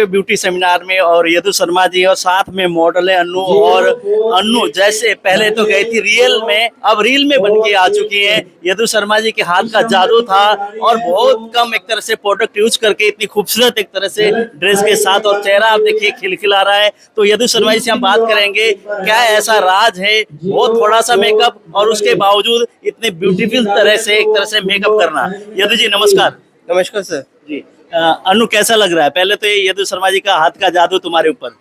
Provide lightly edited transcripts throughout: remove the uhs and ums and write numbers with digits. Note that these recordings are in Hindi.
ब्यूटी सेमिनार में और यदु शर्मा जी और साथ में मॉडल है अन्नू। और अन्नू जैसे पहले तो गई थी रियल में, अब रील में बन के आ चुकी हैं। यदु शर्मा जी के हाथ का जादू था और बहुत कम एक तरह से प्रोडक्ट यूज करके इतनी खूबसूरत एक तरह से ड्रेस के साथ, और चेहरा आप देखिए खिलखिला रहा है। तो यदु शर्मा जी से हम बात करेंगे क्या ऐसा राज है, बहुत थोड़ा सा मेकअप और उसके बावजूद इतने ब्यूटीफुल तरह से एक तरह से मेकअप करना। यदु जी नमस्कार। नमस्कार सर जी अनु कैसा लग रहा है? पहले तो ये यदु शर्मा जी का हाथ का जादू तुम्हारे ऊपर।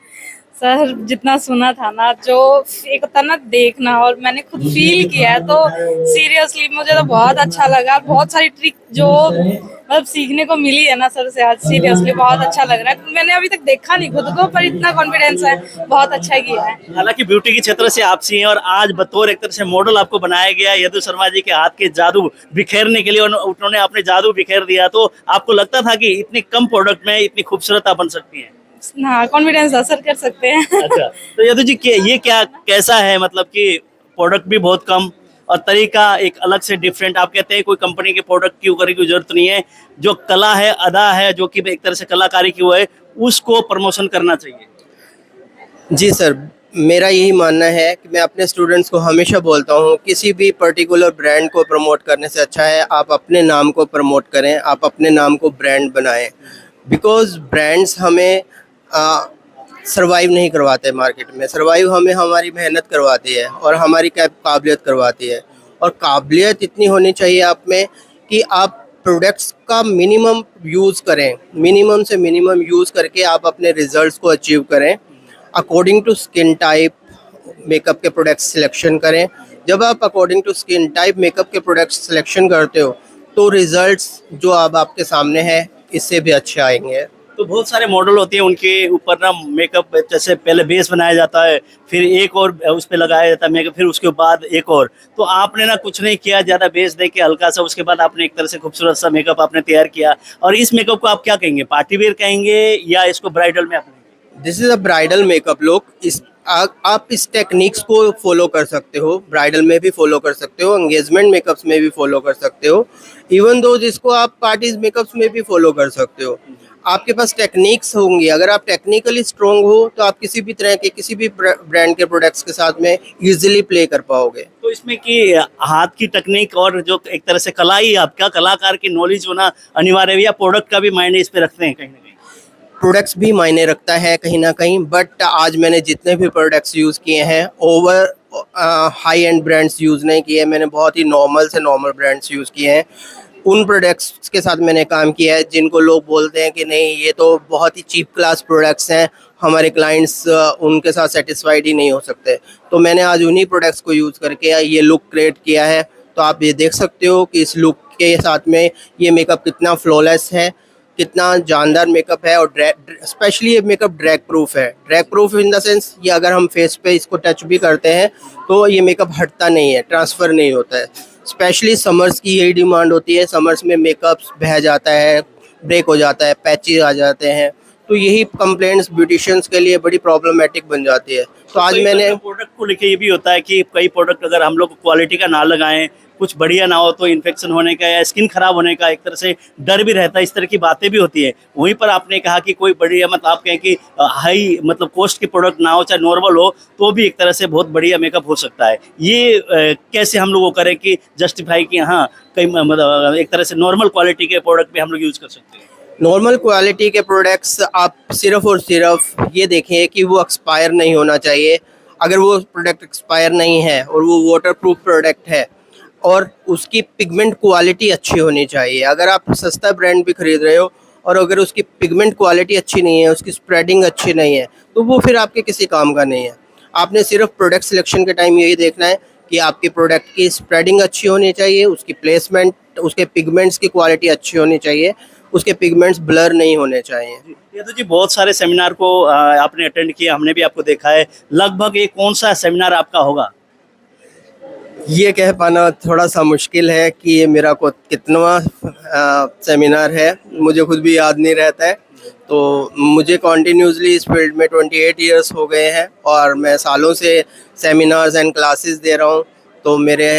सर जितना सुना था ना, जो एक होता ना देखना, और मैंने खुद फील किया है, तो सीरियसली मुझे तो बहुत अच्छा लगा। बहुत सारी ट्रिक जो मतलब सीखने को मिली है ना सर से आज, सीरियसली बहुत अच्छा लग रहा है। मैंने अभी तक देखा नहीं खुद को, पर इतना कॉन्फिडेंस है, बहुत अच्छा किया है। हालांकि ब्यूटी के क्षेत्र से आप सी हैं और आज बतौर एक तरह से मॉडल आपको बनाया गया यदु शर्मा जी के हाथ के जादू बिखेरने के लिए, उन्होंने अपने जादू बिखेर दिया। तो आपको लगता था कि इतनी कम प्रोडक्ट में इतनी खूबसूरत आप बन सकती हैं? हाँ, कॉन्फिडेंस असर कर सकते हैं। अच्छा, तो यदु जी ये क्या कैसा है, मतलब कि प्रोडक्ट भी बहुत कम और तरीका एक अलग से डिफरेंट। आप कहते हैं कोई कंपनी के प्रोडक्ट की करने की जरूरत नहीं है, जो कला है अदा है, जो कि एक तरह से कलाकारी की वो है, उसको प्रमोशन करना चाहिए। जी सर, मेरा यही मानना है कि मैं अपने स्टूडेंट्स को हमेशा बोलता हूँ, किसी भी पर्टिकुलर ब्रांड को प्रमोट करने से अच्छा है आप अपने नाम को प्रमोट करें, आप अपने नाम को ब्रांड बनाएं। बिकॉज ब्रांड्स हमें सरवाइव नहीं करवाते मार्केट में, सरवाइव हमें हमारी मेहनत करवाती है और हमारी काबिलियत करवाती है। और काबिलियत इतनी होनी चाहिए आप में कि आप प्रोडक्ट्स का मिनिमम यूज़ करें, मिनिमम से मिनिमम यूज़ करके आप अपने रिजल्ट्स को अचीव करें। According to skin type makeup के प्रोडक्ट सिलेक्शन करें। जब आप according to skin type makeup के प्रोडक्ट सिलेक्शन करते हो तो रिजल्ट्स जो अब आपके सामने है इससे भी अच्छे आएंगे। तो बहुत सारे मॉडल होते हैं, उनके ऊपर ना मेकअप जैसे पहले बेस बनाया जाता है, फिर एक और उस पर लगाया जाता है मेकअप, फिर उसके बाद एक और। तो आपने ना कुछ नहीं किया, ज़्यादा बेस दे के हल्का सा, उसके बाद आपने एक तरह से खूबसूरत सा मेकअप आपने तैयार किया। और इस मेकअप को आप क्या कहेंगे, पार्टी वेयर कहेंगे या इसको ब्राइडल में आप? This is a bridal makeup look. आप इस टेक्निक्स को फॉलो कर सकते हो, ब्राइडल में भी फॉलो कर सकते हो, एंगेजमेंट मेकअप्स में भी फॉलो कर सकते हो, इवन दो जिसको आप पार्टीज मेकअप्स में भी फॉलो कर सकते हो। आपके पास टेक्निक्स होंगी, अगर आप टेक्निकली स्ट्रॉन्ग हो तो आप किसी भी तरह के किसी भी ब्रांड के प्रोडक्ट्स के साथ में इजीली प्ले कर पाओगे। तो इसमें कि हाथ की टेक्निक और जो एक तरह से कलाई, आपका कलाकार की नॉलेज होना अनिवार्य है, या प्रोडक्ट का भी मायने इस पे रखते हैं कहीं ना कहीं? प्रोडक्ट्स भी मायने रखता है कहीं ना कहीं, बट आज मैंने जितने भी प्रोडक्ट्स यूज़ किए हैं over high and brands use नहीं किए, मैंने बहुत ही नॉर्मल से नॉर्मल ब्रांड्स यूज़ किए हैं। उन प्रोडक्ट्स के साथ मैंने काम किया है जिनको लोग बोलते हैं कि नहीं ये तो बहुत ही चीप क्लास प्रोडक्ट्स हैं, हमारे क्लाइंट्स उनके साथ सेटिस्फाइड ही नहीं हो सकते। तो मैंने आज उन्हीं प्रोडक्ट्स को यूज़ करके ये लुक क्रिएट किया है। तो आप ये देख सकते हो कि इस लुक के साथ में ये मेकअप कितना फ्लॉलेस है, कितना जानदार मेकअप है। और स्पेशली ये मेकअप ड्रैग प्रूफ है। Drag proof in the sense ये अगर हम फेस पे इसको टच भी करते हैं तो ये मेकअप हटता नहीं है, ट्रांसफ़र नहीं होता है। स्पेशली समर्स की यही डिमांड होती है, समर्स में मेकअप बह जाता है, ब्रेक हो जाता है, पैचेज आ जाते हैं, तो यही कंप्लेंट्स ब्यूटिशियंस के लिए बड़ी प्रॉब्लमेटिक बन जाती है। तो आज मैंने प्रोडक्ट को लेके ये भी होता है कि कई प्रोडक्ट अगर हम लोग क्वालिटी का ना लगाएं, कुछ बढ़िया ना हो, तो इन्फेक्शन होने का या स्किन खराब होने का एक तरह से डर भी रहता है, इस तरह की बातें भी होती है। वहीं पर आपने कहा कि कोई बढ़िया, मतलब आप कहें कि हाई मतलब कॉस्ट के प्रोडक्ट ना हो, चाहे नॉर्मल हो, तो भी एक तरह से बहुत बढ़िया मेकअप हो सकता है। ये कैसे हम लोग वो करें कि जस्टिफाई कि हाँ कई मतलब एक तरह से नॉर्मल क्वालिटी के प्रोडक्ट भी हम लोग यूज़ कर सकते हैं? नॉर्मल क्वालिटी के प्रोडक्ट्स आप सिर्फ और सिर्फ ये देखें कि वो एक्सपायर नहीं होना चाहिए। अगर वो प्रोडक्ट एक्सपायर नहीं है और वो वाटरप्रूफ प्रोडक्ट है और उसकी पिगमेंट क्वालिटी अच्छी होनी चाहिए। अगर आप सस्ता ब्रांड भी खरीद रहे हो और अगर उसकी पिगमेंट क्वालिटी अच्छी नहीं है, उसकी स्प्रेडिंग अच्छी नहीं है, तो वो फिर आपके किसी काम का नहीं है। आपने सिर्फ प्रोडक्ट सिलेक्शन के टाइम यही देखना है कि आपकी प्रोडक्ट की स्प्रेडिंग अच्छी होनी चाहिए, उसकी प्लेसमेंट, उसके पिगमेंट्स की क्वालिटी अच्छी होनी चाहिए, उसके पिगमेंट्स ब्लर नहीं होने चाहिए। ये तो जी बहुत सारे सेमिनार को आपने अटेंड किया, हमने भी आपको देखा है। लगभग ये कौन सा सेमिनार आपका होगा? ये कह पाना थोड़ा सा मुश्किल है कि ये मेरा को कितनवा सेमिनार है, मुझे खुद भी याद नहीं रहता है। तो मुझे कॉन्टीन्यूसली इस फील्ड में 28 इयर्स हो गए हैं और मैं सालों से सेमिनार्स एंड क्लासेस दे रहा हूँ। तो मेरे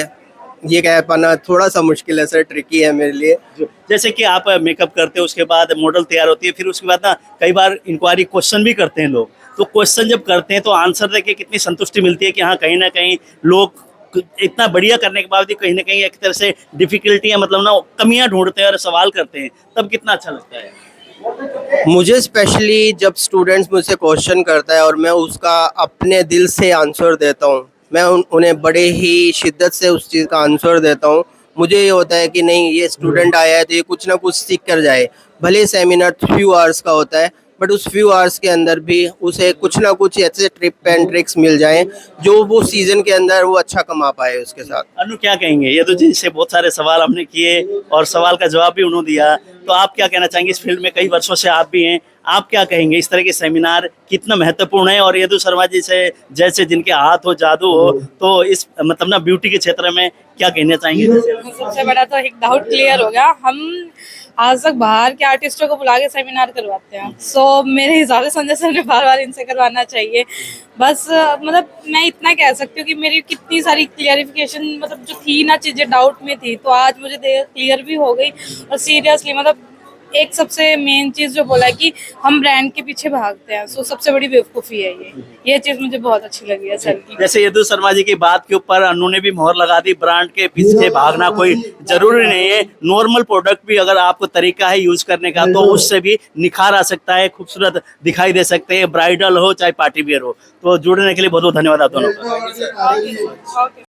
ये कह पाना थोड़ा सा मुश्किल है सर, ट्रिकी है मेरे लिए। जैसे कि आप मेकअप करते हो, उसके बाद मॉडल तैयार होती है, फिर उसके बाद ना कई बार इंक्वायरी क्वेश्चन भी करते हैं लोग, तो क्वेश्चन जब करते हैं तो आंसर देके कितनी संतुष्टि मिलती है कि हाँ कहीं ना कहीं लोग इतना बढ़िया करने के बावजूद कहीं ना कहीं एक तरह से डिफिकल्टियां, मतलब ना कमियां ढूंढते हैं और सवाल करते हैं, तब कितना अच्छा लगता है। मुझे स्पेशली जब स्टूडेंट्स मुझसे क्वेश्चन करता है और मैं उसका अपने दिल से आंसर देता हूँ, मैं उन्हें बड़े ही शिद्दत से उस चीज़ का आंसर देता हूँ। मुझे ये होता है कि नहीं, ये स्टूडेंट आया है तो ये कुछ ना कुछ सीख कर जाए। भले सेमिनार फ्यू आवर्स का होता है, बट उस फ्यू आवर्स के अंदर भी उसे कुछ ना कुछ ऐसे ट्रिप एंड ट्रिक्स मिल जाएं जो वो सीज़न के अंदर वो अच्छा कमा पाए उसके साथ। अनु क्या कहेंगे, ये तो जिनसे बहुत सारे सवाल आपने किए और सवाल का जवाब भी उन्होंने दिया, तो आप क्या कहना चाहेंगे? इस फील्ड में कई वर्षों से आप भी हैं, आप क्या कहेंगे इस तरह के सेमिनार कितना महत्वपूर्ण है? और यदु शर्मा जी से जैसे जिनके हाथ हो, जादू हो, तो इस मतलब ना ब्यूटी के क्षेत्र में क्या कहना चाहेंगे? सबसे बड़ा तो एक डाउट क्लियर हो गया, हम आज तक बाहर के आर्टिस्टों को बुला के सेमिनार करवाते हैं, सो मेरे हिसाब से संजय सर ने बार बार इनसे करवाना चाहिए। बस मतलब मैं इतना कह सकती हूँ कि मेरी कितनी सारी क्लियरिफिकेशन मतलब जो थी ना, चीज़ें डाउट में थी, तो आज मुझे क्लियर भी हो गई। और सीरियसली मतलब एक सबसे मेन चीज़ जो बोला कि हम ब्रांड के पीछे भागते हैं, सो सबसे बड़ी बेवकूफ़ी है ये चीज़ मुझे बहुत अच्छी लगी है सर की। जैसे यदु शर्मा जी की बात के ऊपर अनु ने भी मोहर लगा दी, ब्रांड के पीछे भागना कोई जरूरी नहीं है, नॉर्मल प्रोडक्ट भी अगर आपको तरीका है यूज करने का तो उससे भी निखार आ सकता है, खूबसूरत दिखाई दे सकते हैं, ब्राइडल हो चाहे पार्टी वियर हो। तो जुड़ने के लिए बहुत बहुत धन्यवाद आप दोनों का। ओके।